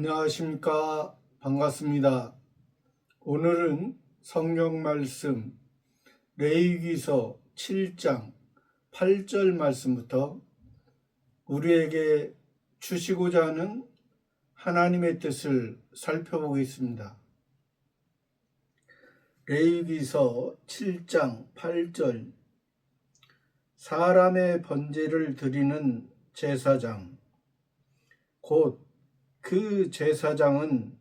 안녕하십니까. 반갑습니다. 오늘은 성경 말씀 레위기서 7장 8절 말씀부터 우리에게 주시고자 하는 하나님의 뜻을 살펴보겠습니다. 레위기서 7장 8절 사람의 번제를 드리는 제사장 곧 그 제사장은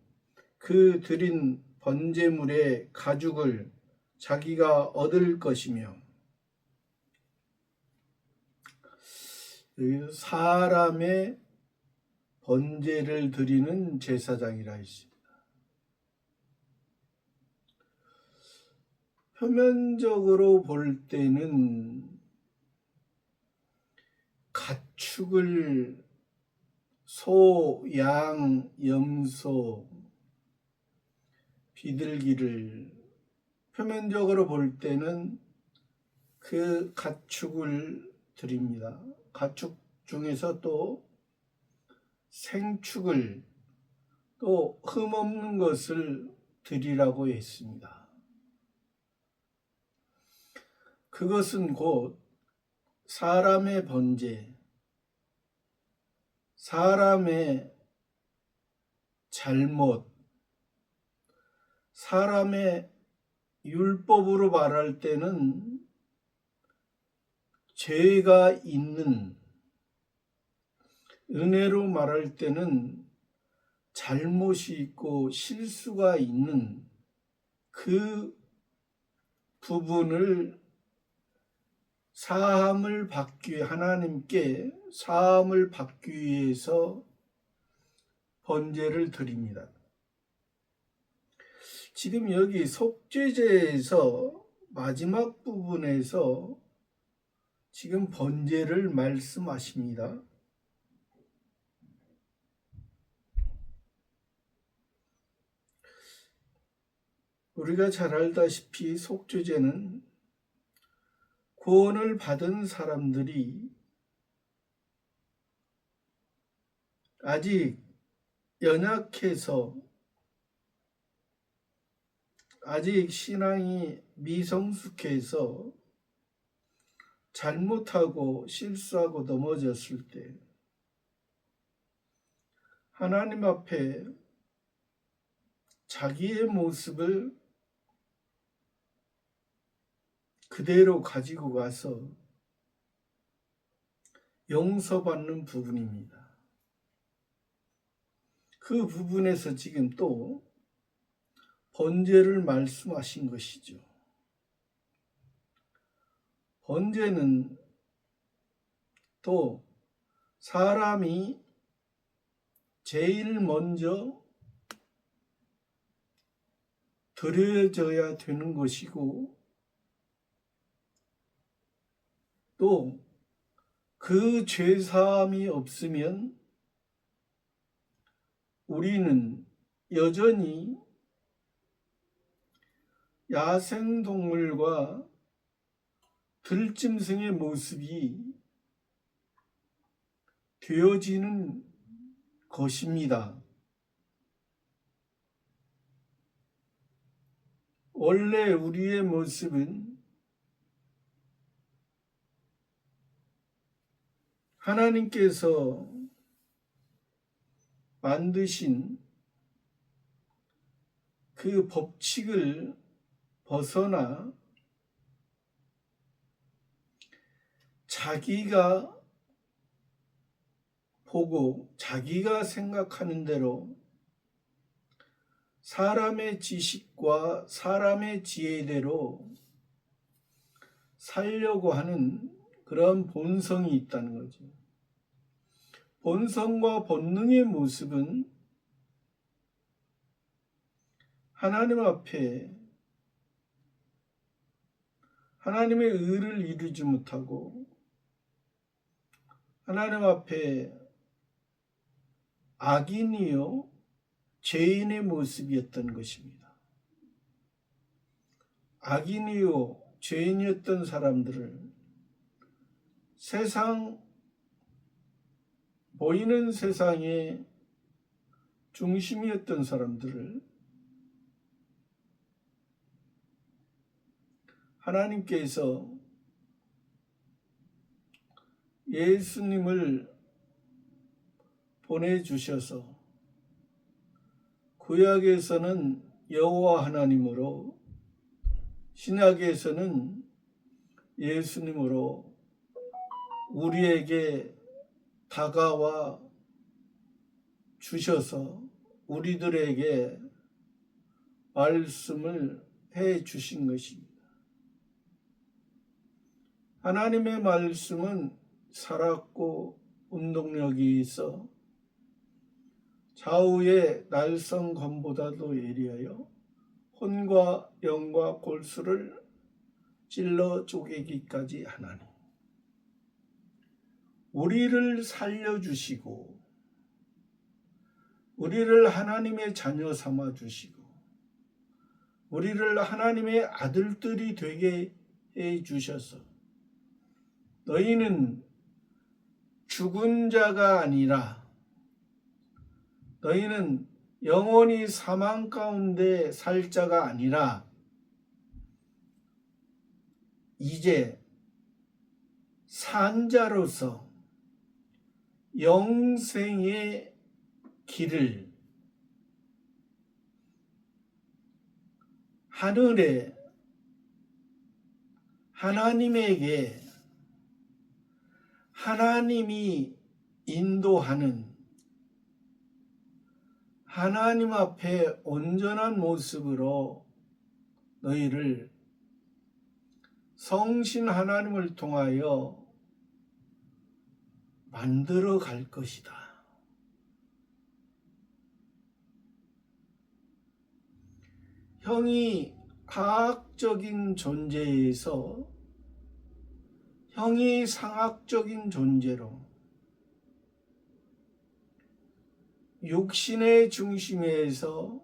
그 드린 번제물의 가죽을 자기가 얻을 것이며, 여기서 사람의 번제를 드리는 제사장이라 했습니다. 표면적으로 볼 때는 가축을 소, 양, 염소, 비둘기를 표면적으로 볼 때는 그 가축을 드립니다. 가축 중에서 또 생축을 또 흠없는 것을 드리라고 했습니다. 그것은 곧 사람의 번제, 사람의 잘못, 사람의 율법으로 말할 때는 죄가 있는, 은혜로 말할 때는 잘못이 있고 실수가 있는 그 부분을 사함을 받기 위해, 하나님께 사함을 받기 위해서 번제를 드립니다. 지금 여기 속죄제에서 마지막 부분에서 지금 번제를 말씀하십니다. 우리가 잘 알다시피 속죄제는 구원을 받은 사람들이 아직 연약해서, 아직 신앙이 미성숙해서 잘못하고 실수하고 넘어졌을 때 하나님 앞에 자기의 모습을 그대로 가지고 가서 용서받는 부분입니다. 그 부분에서 지금 또 번제를 말씀하신 것이죠. 번제는 또 사람이 제일 먼저 드려져야 되는 것이고, 또 그 죄사함이 없으면 우리는 여전히 야생동물과 들짐승의 모습이 되어지는 것입니다. 원래 우리의 모습은 하나님께서 만드신 그 법칙을 벗어나 자기가 보고 자기가 생각하는 대로 사람의 지식과 사람의 지혜대로 살려고 하는 그런 본성이 있다는 거죠. 본성과 본능의 모습은 하나님 앞에 하나님의 의를 이루지 못하고 하나님 앞에 악인이요 죄인의 모습이었던 것입니다. 악인이요 죄인이었던 사람들을 보이는 세상에 중심이었던 사람들을 하나님께서 예수님을 보내주셔서 구약에서는 여호와 하나님으로, 신약에서는 예수님으로 우리에게 다가와 주셔서 우리들에게 말씀을 해 주신 것입니다. 하나님의 말씀은 살았고 운동력이 있어 좌우의 날성검보다도 예리하여 혼과 영과 골수를 찔러 쪼개기까지 하나니 우리를 살려주시고 우리를 하나님의 자녀 삼아 주시고 우리를 하나님의 아들들이 되게 해 주셔서 너희는 죽은 자가 아니라 너희는 영원히 사망 가운데 살 자가 아니라 이제 산 자로서 영생의 길을 하늘에 하나님에게 하나님이 인도하는 하나님 앞에 온전한 모습으로 너희를 성신 하나님을 통하여 만들어 갈 것이다. 형이 하학적인 존재에서 형이 상학적인 존재로 육신의 중심에서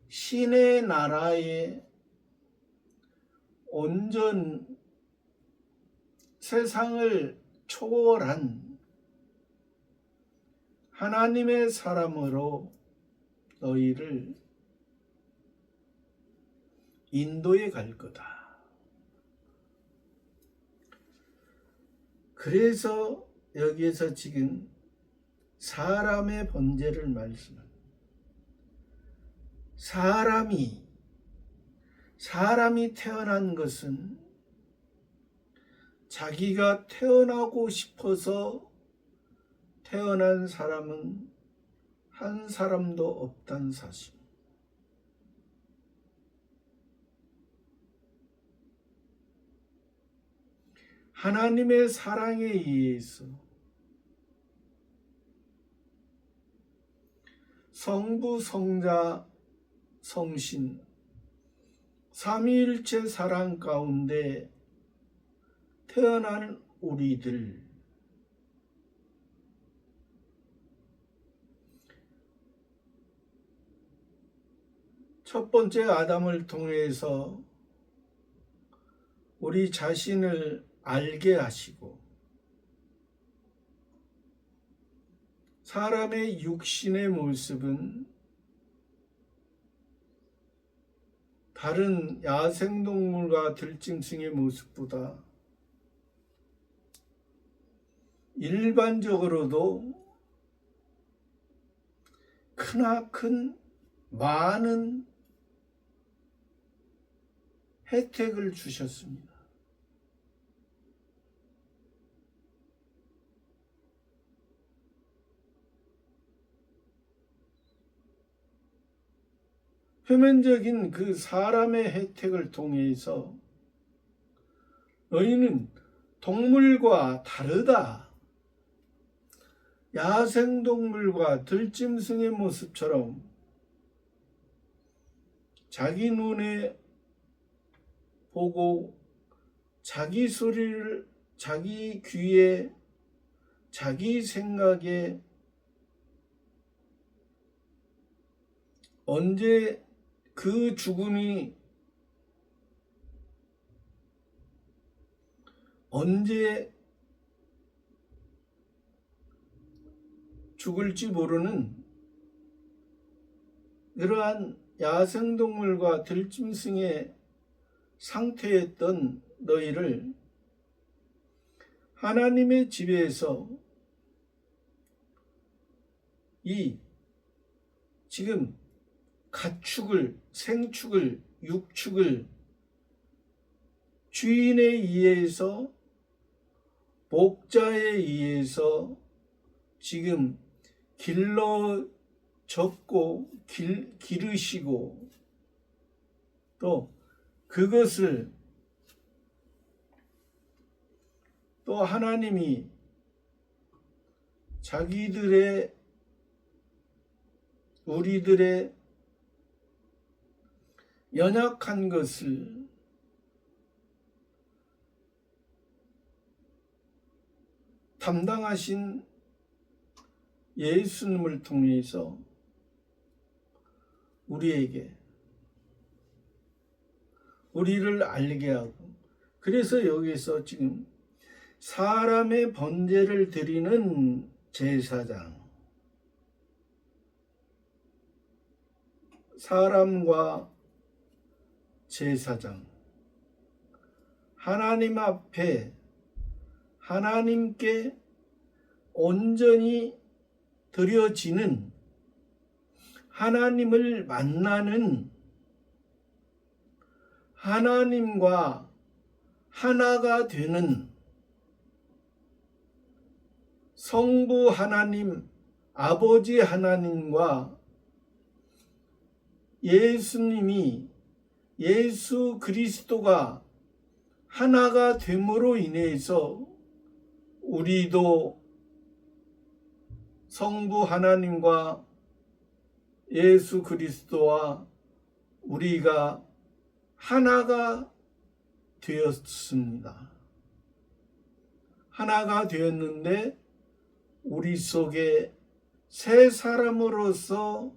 신의 나라에 온전 세상을 초월한 하나님의 사람으로 너희를 인도해 갈 거다. 그래서 여기에서 지금 사람의 번제를 말씀합니다. 사람이 태어난 것은 자기가 태어나고 싶어서 태어난 사람은 한 사람도 없다는 사실. 하나님의 사랑에 의해서 성부, 성자, 성신 삼위일체 사랑 가운데 태어난 우리들, 첫 번째 아담을 통해서 우리 자신을 알게 하시고 사람의 육신의 모습은 다른 야생동물과 들짐승의 모습보다 일반적으로도 크나큰 많은 혜택을 주셨습니다. 표면적인 그 사람의 혜택을 통해서 너희는 동물과 다르다. 야생동물과 들짐승의 모습처럼 자기 눈에 보고 자기 소리를 자기 귀에 자기 생각에 언제 그 죽음이 언제 죽을지 모르는 이러한 야생동물과 들짐승의 상태였던 너희를 하나님의 지배에서 이 지금 가축을, 생축을, 육축을 주인에 의해서, 목자에 의해서 지금 길러졌고 기르시고, 또 그것을 또 하나님이 자기들의, 우리들의 연약한 것을 담당하신 예수님을 통해서 우리에게, 우리를 알게 하고, 그래서 여기서 지금 사람의 번제를 드리는 제사장, 사람과 제사장, 하나님 앞에 하나님께 온전히 드려지는, 하나님을 만나는, 하나님과 하나가 되는 성부 하나님, 아버지 하나님과 예수님이, 예수 그리스도가 하나가 됨으로 인해서 우리도 성부 하나님과 예수 그리스도와 우리가 하나가 되었습니다. 하나가 되었는데 우리 속에 새 사람으로서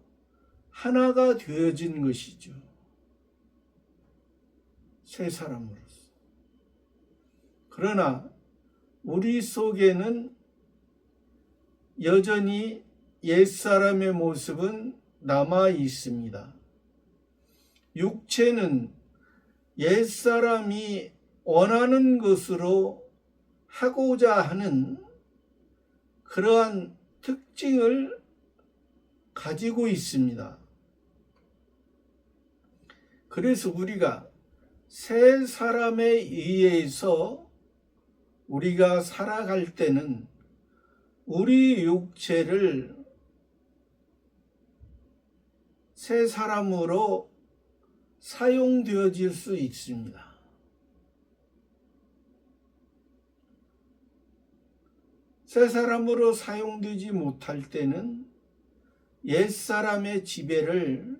하나가 되어진 것이죠. 새 사람으로서. 그러나 우리 속에는 여전히 옛사람의 모습은 남아 있습니다. 육체는 옛사람이 원하는 것으로 하고자 하는 그러한 특징을 가지고 있습니다. 그래서 우리가 새 사람에 의해서 우리가 살아갈 때는 우리 육체를 새 사람으로 사용되어질 수 있습니다. 새 사람으로 사용되지 못할 때는 옛사람의 지배를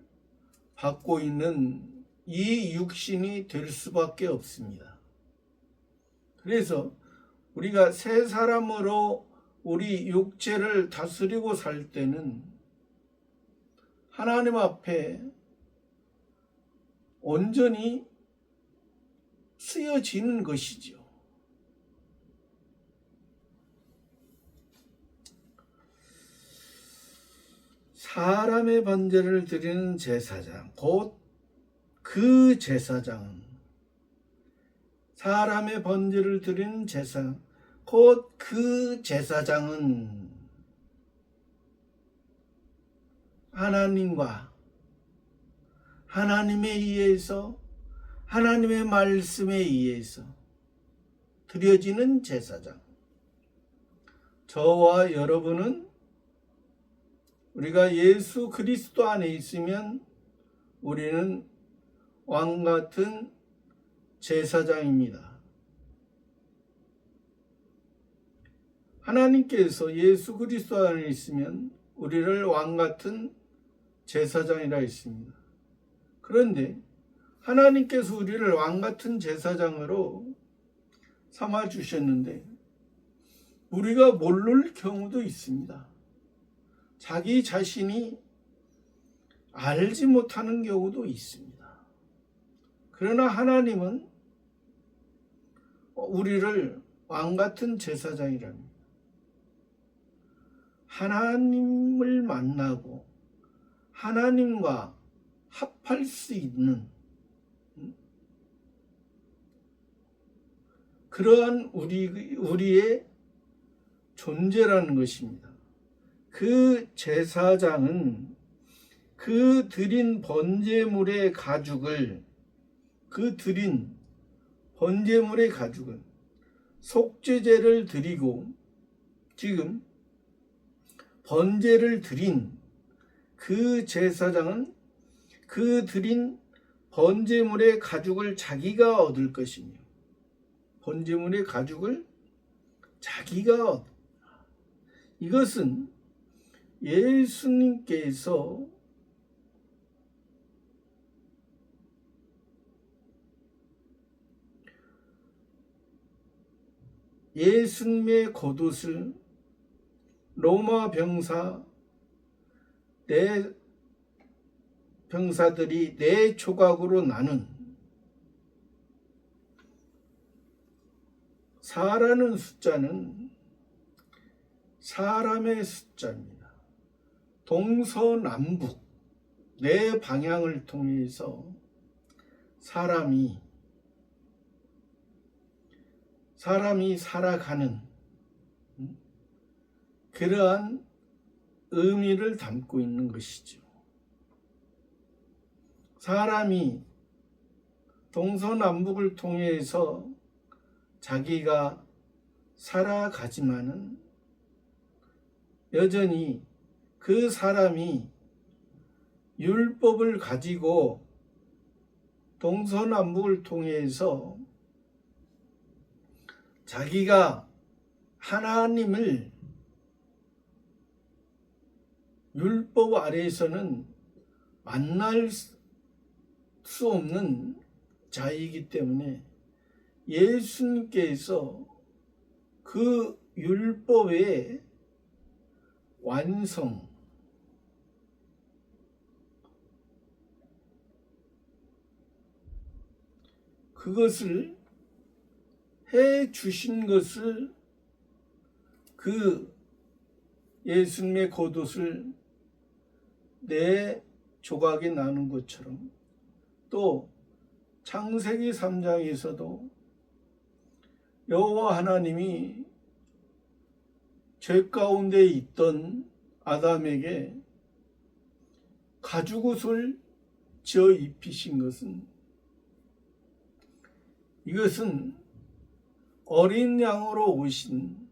받고 있는 이 육신이 될 수밖에 없습니다. 그래서 우리가 새 사람으로 우리 육체를 다스리고 살 때는 하나님 앞에 온전히 쓰여지는 것이죠. 사람의 번제를 드리는 제사장, 곧 그 제사장은, 사람의 번제를 드리는 제사장, 곧 그 제사장은 하나님과 하나님에 의해서, 하나님의 말씀에 의해서 드려지는 제사장. 저와 여러분은 우리가 예수 그리스도 안에 있으면 우리는 왕 같은 제사장입니다. 하나님께서 예수 그리스도 안에 있으면 우리를 왕 같은 제사장이라 했습니다. 그런데 하나님께서 우리를 왕 같은 제사장으로 삼아 주셨는데 우리가 모를 경우도 있습니다. 자기 자신이 알지 못하는 경우도 있습니다. 그러나 하나님은 우리를 왕 같은 제사장이랍니다. 하나님을 만나고 하나님과 합할 수 있는 그러한 우리의 존재라는 것입니다. 그 제사장은 그 드린 번제물의 가죽을 속죄제를 드리고 지금 번제를 드린 그 제사장은 그 드린 번제물의 가죽을 자기가 얻을 것이며 번제물의 가죽을 자기가 얻. 이것은 예수님께서 예수님의 겉옷을 로마 병사들이 4조각으로 나눈 4라는 숫자는 사람의 숫자입니다. 동서남북 4방향을 통해서 사람이 살아가는 그러한 의미를 담고 있는 것이죠. 사람이 동서남북을 통해서 자기가 살아가지만은 여전히 그 사람이 율법을 가지고 동서남북을 통해서 자기가 하나님을 율법 아래에서는 만날 수 없는 자이기 때문에 예수님께서 그 율법의 완성, 그것을 해 주신 것을 그 예수님의 겉옷을 4조각에 나눈 것처럼 또 창세기 3장에서도 여호와 하나님이 죄 가운데 있던 아담에게 가죽옷을 지어 입히신 것은 이것은 어린 양으로 오신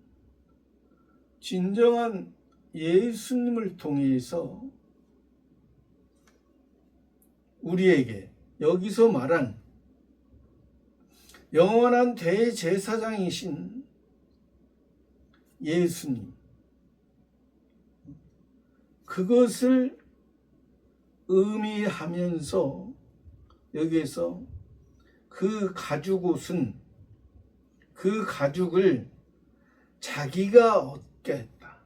진정한 예수님을 통해서 우리에게 여기서 말한 영원한 대제사장이신 예수님, 그것을 의미하면서 여기에서 그 가죽옷은 그 가죽을 자기가 얻게 했다.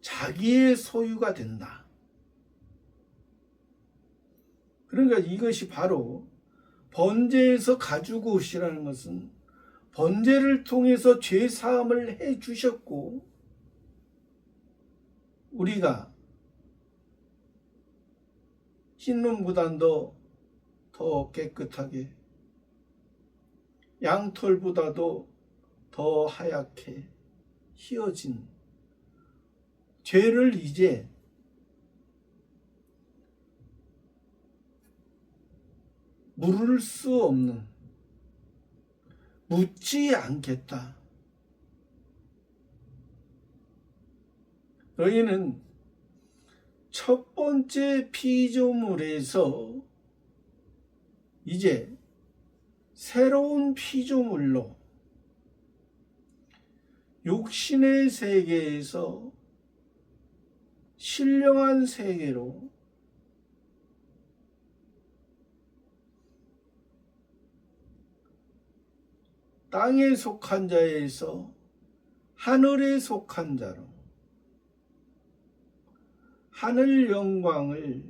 자기의 소유가 된다. 그러니까 이것이 바로 번제에서 가죽옷이라는 것은 번제를 통해서 죄 사함을 해 주셨고 우리가 흰눈보다도 더 깨끗하게 양털보다도 더 하얗게 희어진 죄를 이제 물을 수 없는, 묻지 않겠다. 너희는 첫 번째 피조물에서 이제 새로운 피조물로 육신의 세계에서 신령한 세계로 땅에 속한 자에서 하늘에 속한 자로 하늘 영광을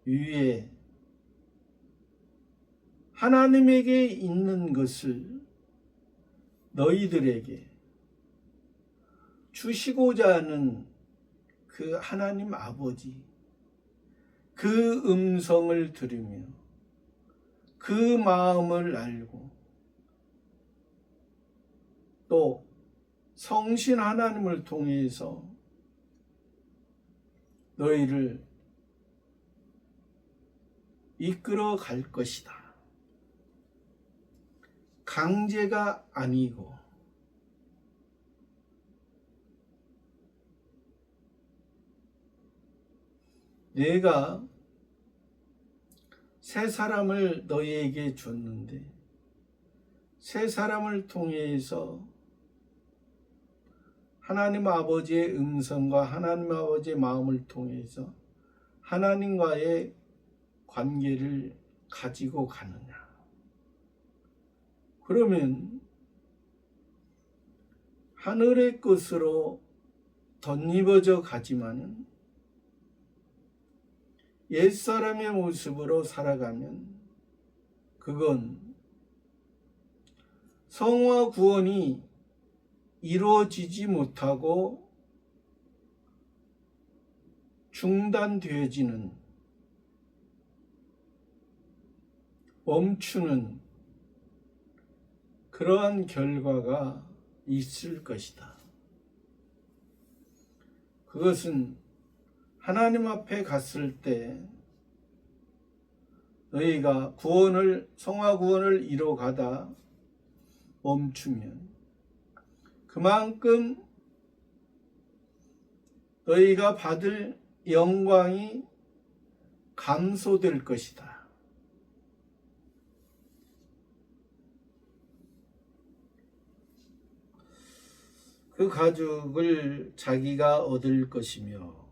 위해 하나님에게 있는 것을 너희들에게 주시고자 하는 그 하나님 아버지, 그 음성을 들으며 그 마음을 알고 또 성신 하나님을 통해서 너희를 이끌어 갈 것이다. 강제가 아니고 내가 새 사람을 너희에게 줬는데 새 사람을 통해서 하나님 아버지의 음성과 하나님 아버지의 마음을 통해서 하나님과의 관계를 가지고 가느냐. 그러면 하늘의 것으로 덧입어져 가지만은 옛사람의 모습으로 살아가면 그건 성화 구원이 이루어지지 못하고 중단되어지는, 멈추는 그러한 결과가 있을 것이다. 그것은 하나님 앞에 갔을 때 너희가 성화 구원을 이뤄가다 멈추면 그만큼 너희가 받을 영광이 감소될 것이다. 그 가죽을 자기가 얻을 것이며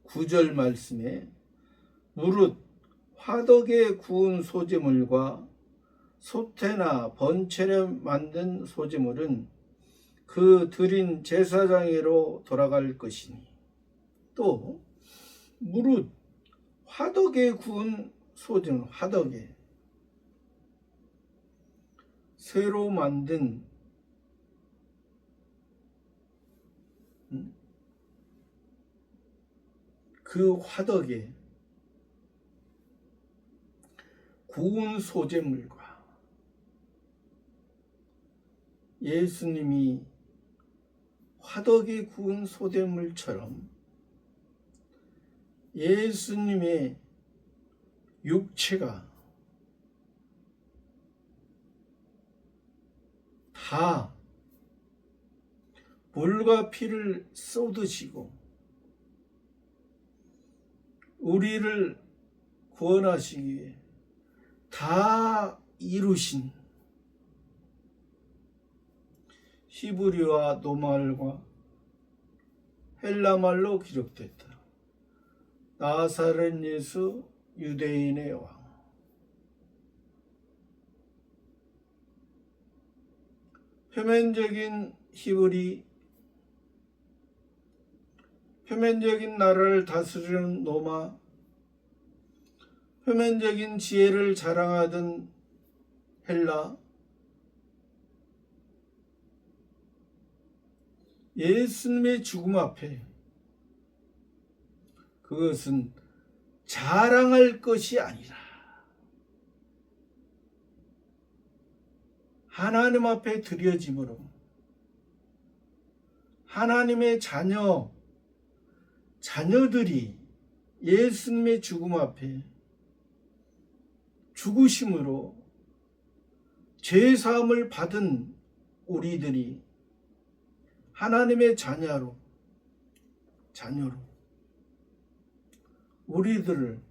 9절 말씀에 무릇 화덕에 구운 소재물과 소태나 번체로 만든 소재물은 그 드린 제사장에로 돌아갈 것이니 또 무릇 화덕에 구운 소재물, 화덕에 새로 만든 그 화덕에 구운 소재물과 예수님이 화덕에 구운 소재물처럼 예수님의 육체가 다 물과 피를 쏟으시고 우리를 구원하시기 위해 다 이루신 히브리와 노말과 헬라말로 기록됐다. 나사렛 예수 유대인의 왕. 표면적인 히브리, 표면적인 나라를 다스리는 로마, 표면적인 지혜를 자랑하던 헬라, 예수님의 죽음 앞에 그것은 자랑할 것이 아니라 하나님 앞에 드려짐으로 하나님의 자녀들이 예수님의 죽음 앞에 죽으심으로 죄사함을 받은 우리들이 하나님의 자녀로 우리들을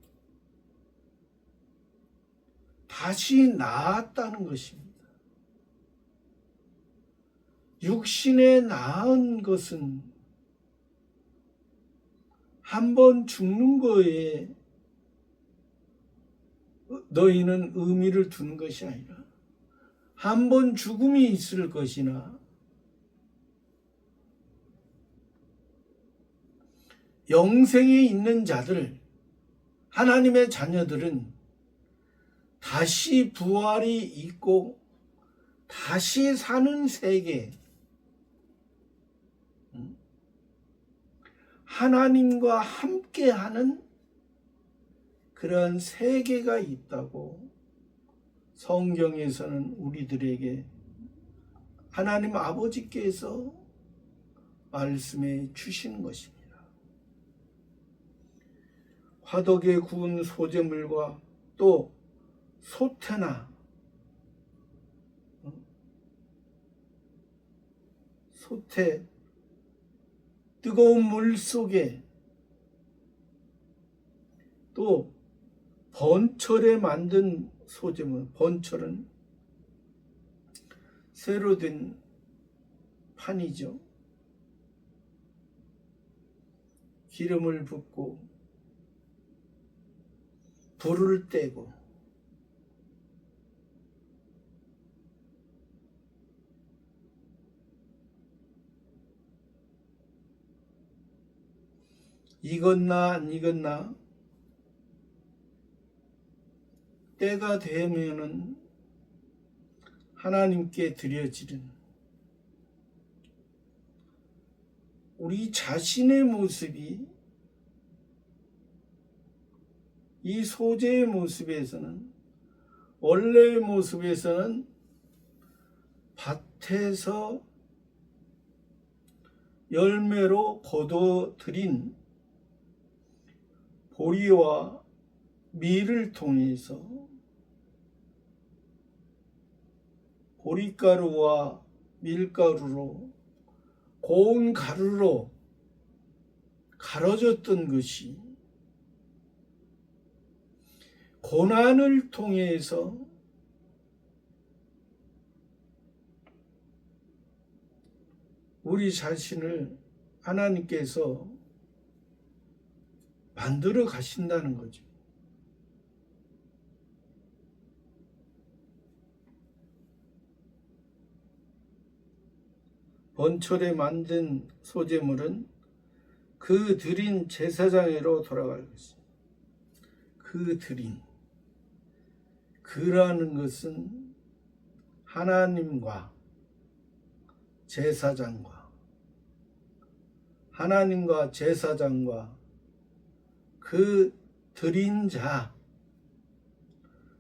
다시 낳았다는 것입니다. 육신에 낳은 것은 한 번 죽는 거에 너희는 의미를 두는 것이 아니라 한 번 죽음이 있을 것이나 영생에 있는 자들, 하나님의 자녀들은 다시 부활이 있고 다시 사는 세계, 하나님과 함께하는 그러한 세계가 있다고 성경에서는 우리들에게 하나님 아버지께서 말씀해 주시는 것입니다. 화덕에 구운 소재물과 또 소태나 소태, 뜨거운 물 속에 또 번철에 만든 소재물, 번철은 새로 된 판이죠. 기름을 붓고 불을 떼고 익었나 안 익었나 때가 되면은 하나님께 드려지는 우리 자신의 모습이 이 소재의 모습에서는, 원래의 모습에서는 밭에서 열매로 거둬들인 보리와 밀을 통해서 보리가루와 밀가루로 고운 가루로 갈아졌던 것이 고난을 통해서 우리 자신을 하나님께서 만들어 가신다는 거죠. 번철에 만든 소재물은 그 드린 제사장으로 돌아갈 것입니다. 그 드린, 그라는 것은 하나님과 제사장과 하나님과 제사장과 그 드린 자,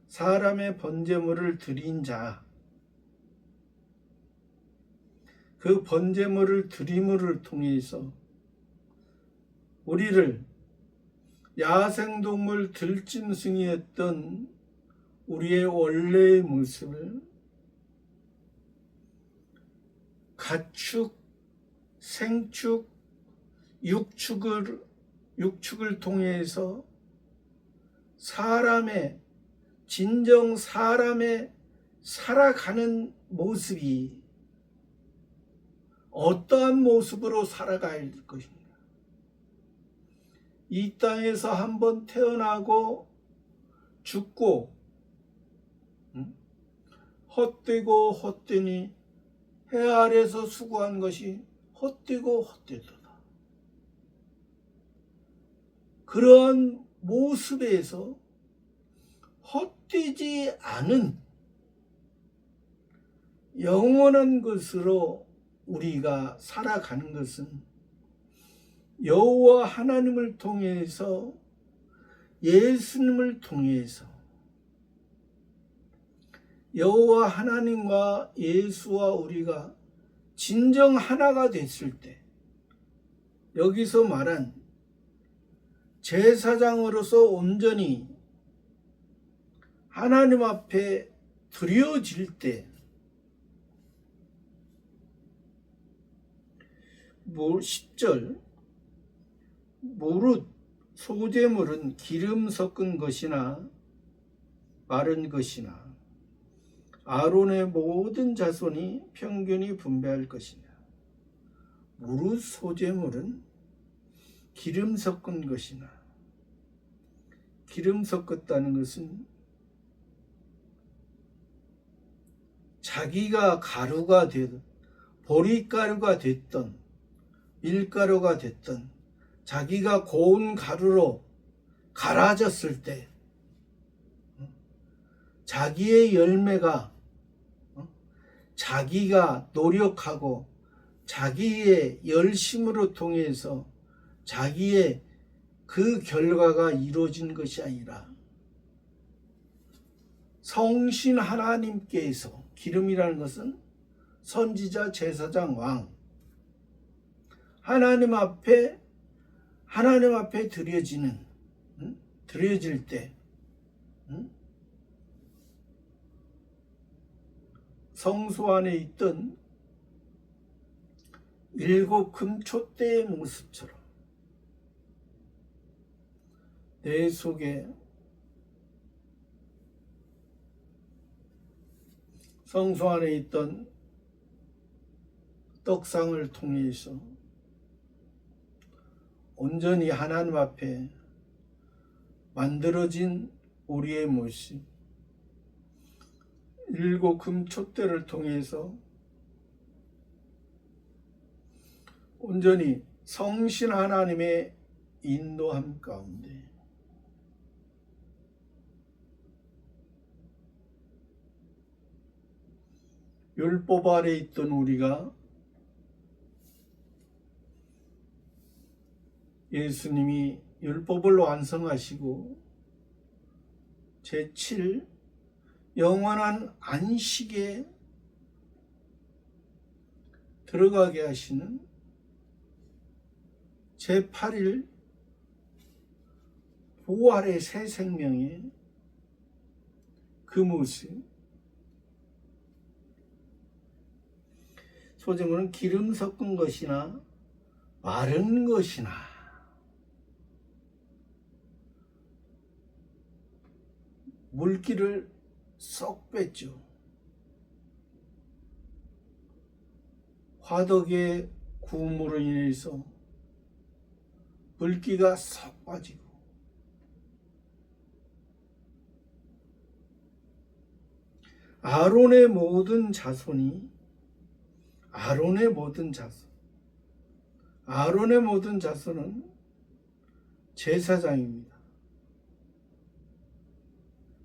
사람의 번제물을 드린 자, 그 번제물을 드림을 통해서 우리를 야생동물 들짐승이었던 우리의 원래의 모습을 가축, 생축, 육축을 통해서 사람의, 진정 사람의 살아가는 모습이 어떠한 모습으로 살아가야 할 것입니다. 이 땅에서 한번 태어나고 죽고 헛되고 헛되니 해 아래서 수고한 것이 헛되고 헛되도다. 그러한 모습에서 헛되지 않은 영원한 것으로 우리가 살아가는 것은 여호와 하나님을 통해서, 예수님을 통해서 여호와 하나님과 예수와 우리가 진정 하나가 됐을 때, 여기서 말한 제사장으로서 온전히 하나님 앞에 드려질 때, 10절, 무릇 소재물은 기름 섞은 것이나 마른 것이나 아론의 모든 자손이 평균히 분배할 것이냐. 무릇 소재물은 기름 섞은 것이나, 기름 섞었다는 것은 자기가 가루가 되든 보리가루가 됐던 밀가루가 됐던 자기가 고운 가루로 갈아졌을 때 자기의 열매가 자기가 노력하고 자기의 열심으로 통해서 자기의 그 결과가 이루어진 것이 아니라 성신 하나님께서, 기름이라는 것은 선지자, 제사장, 왕, 하나님 앞에 드려질 때 성소 안에 있던 7 금촛대의 모습처럼 내 속에 성소 안에 있던 떡상을 통해서 온전히 하나님 앞에 만들어진 우리의 모습, 7 금촛대를 통해서 온전히 성신 하나님의 인도함 가운데 율법 아래 있던 우리가 예수님이 율법을 완성하시고 제7 영원한 안식에 들어가게 하시는 제8일 부활의 새 생명의 그 모습, 소제물은 기름 섞은 것이나 마른 것이나 물기를 쏙 뺐죠. 화덕의 구움으로 인해서 물기가 쏙 빠지고 아론의 모든 자손은 제사장입니다.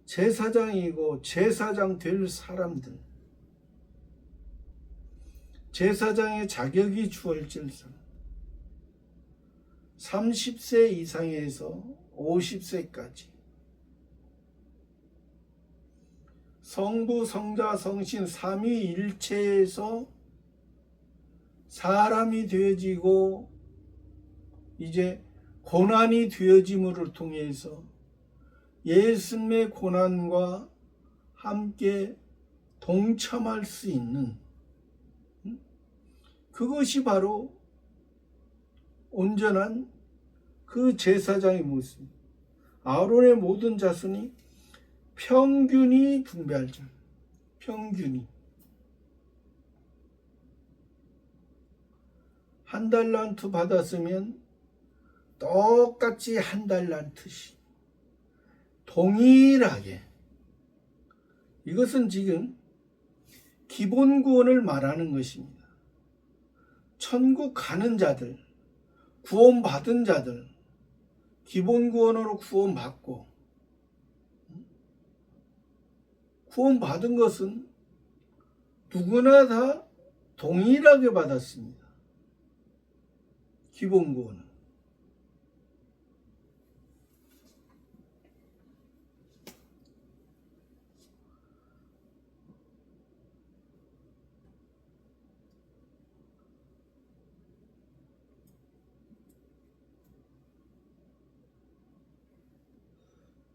제사장이고 제사장 될 사람들, 제사장의 자격이 주어질 사람, 30세 이상에서 50세까지 성부, 성자, 성신 삼위일체에서 사람이 되어지고 이제 고난이 되어짐을 통해서 예수님의 고난과 함께 동참할 수 있는, 그것이 바로 온전한 그 제사장의 모습. 아론의 모든 자손이 평균이 분배할 자, 평균이 한 달란트 받았으면 똑같이 한 달란트씩 동일하게, 이것은 지금 기본 구원을 말하는 것입니다. 천국 가는 자들, 구원받은 자들, 기본 구원으로 구원받고, 구원받은 것은 누구나 다 동일하게 받았습니다. 기본 구원은.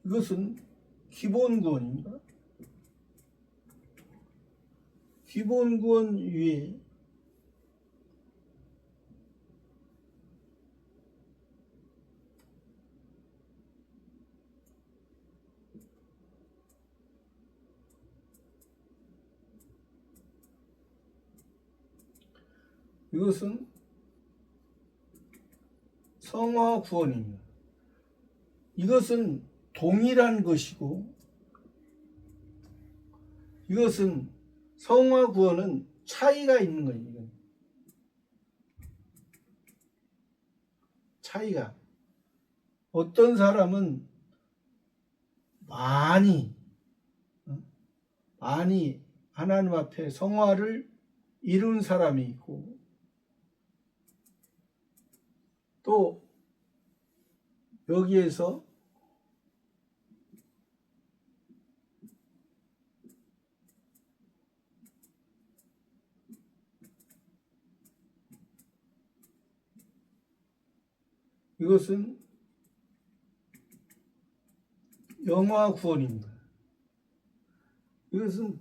이것은 기본 구원입니다. 기본 구원 위에 이것은 성화 구원입니다. 이것은 동일한 것이고, 이것은 성화 구원은 차이가 있는 거예요. 차이가. 어떤 사람은 많이 하나님 앞에 성화를 이룬 사람이 있고, 또 여기에서 이것은 영화 구원입니다. 이것은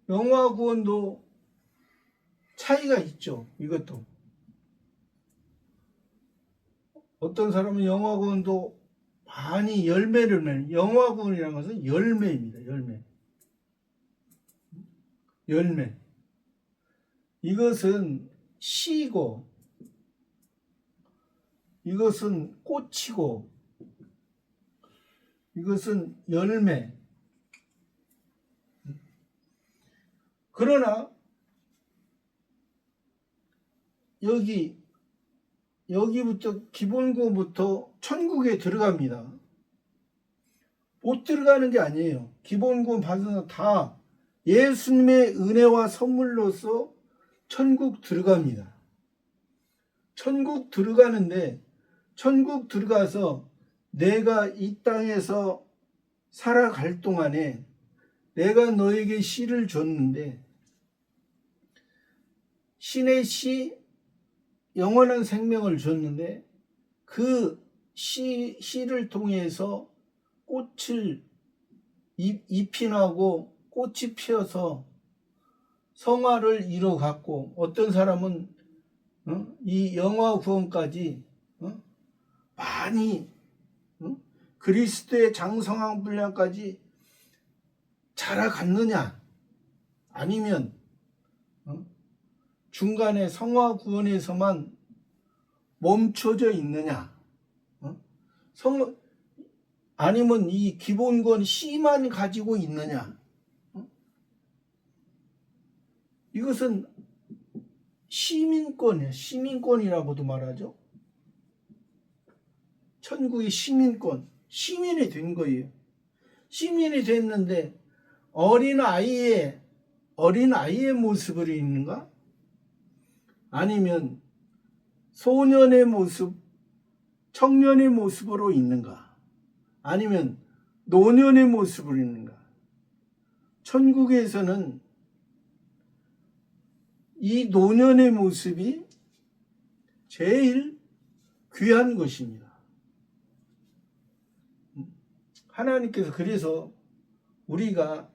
영화 구원도 차이가 있죠. 이것도 어떤 사람은 영화 구원도 많이 열매를 맺는, 영화 구원이라는 것은 열매입니다. 열매. 이것은 씨고, 이것은 꽃이고, 이것은 열매. 그러나 여기부터 기본구부터 천국에 들어갑니다. 못 들어가는 게 아니에요. 기본구 받으면 다 예수님의 은혜와 선물로서 천국 들어갑니다. 천국 들어가는데, 천국 들어가서 내가 이 땅에서 살아갈 동안에 내가 너에게 씨를 줬는데, 신의 씨, 영원한 생명을 줬는데, 그 씨를 통해서 꽃을 잎이 나고 꽃이 피어서 성화를 이뤄갔고, 어떤 사람은 이 영화 구원까지 많이 그리스도의 장성한 분량까지 자라갔느냐, 아니면 중간에 성화 구원에서만 멈춰져 있느냐, 아니면 이 기본권 C만 가지고 있느냐. 이것은 시민권이에요. 시민권이라고도 말하죠. 천국의 시민권, 시민이 된 거예요. 시민이 됐는데 어린아이의 모습으로 있는가? 아니면 소년의 모습, 청년의 모습으로 있는가? 아니면 노년의 모습으로 있는가? 천국에서는 이 노년의 모습이 제일 귀한 것입니다. 하나님께서 그래서 우리가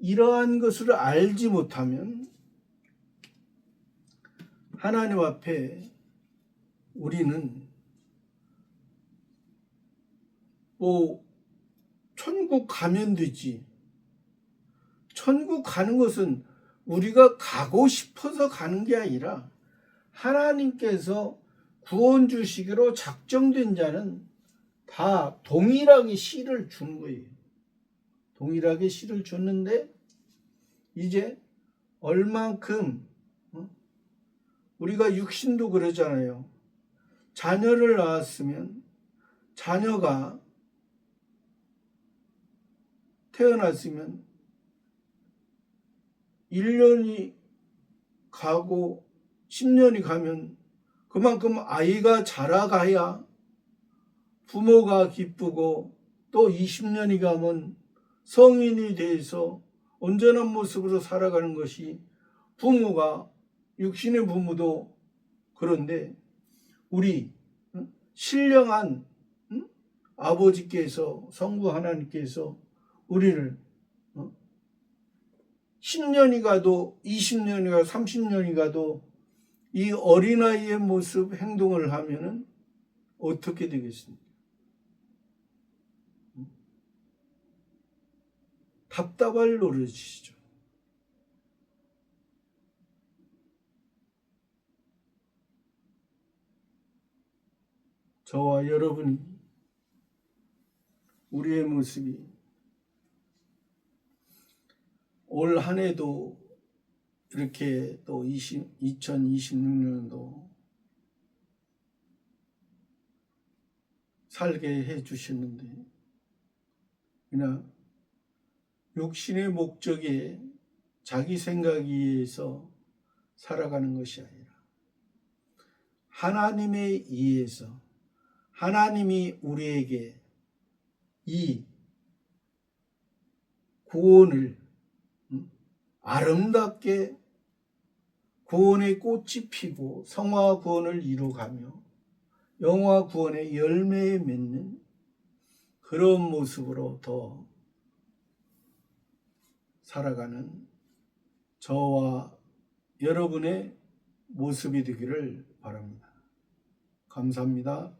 이러한 것을 알지 못하면 하나님 앞에 우리는 천국 가면 되지. 천국 가는 것은 우리가 가고 싶어서 가는 게 아니라 하나님께서 구원 주시기로 작정된 자는 다 동일하게 씨를 주는 거예요. 동일하게 씨를 줬는데 이제 얼만큼, 우리가 육신도 그러잖아요. 자녀를 낳았으면 자녀가 태어났으면 1년이 가고 10년이 가면 그만큼 아이가 자라가야 부모가 기쁘고, 또 20년이 가면 성인이 돼서 온전한 모습으로 살아가는 것이 부모가, 육신의 부모도 그런데 우리 신령한 아버지께서, 성부 하나님께서 우리를 10년이 가도 20년이 가도 30년이 가도 이 어린아이의 모습, 행동을 하면은 어떻게 되겠습니까? 답답할 노릇이죠. 저와 여러분이, 우리의 모습이 올 한 해도 이렇게 또 2026년도 살게 해 주셨는데, 그냥 육신의 목적에 자기 생각에 의해서 살아가는 것이 아니라 하나님에 의해서, 하나님이 우리에게 이 구원을 아름답게 구원의 꽃이 피고 성화 구원을 이루가며 영화 구원의 열매에 맺는 그런 모습으로 더 살아가는 저와 여러분의 모습이 되기를 바랍니다. 감사합니다.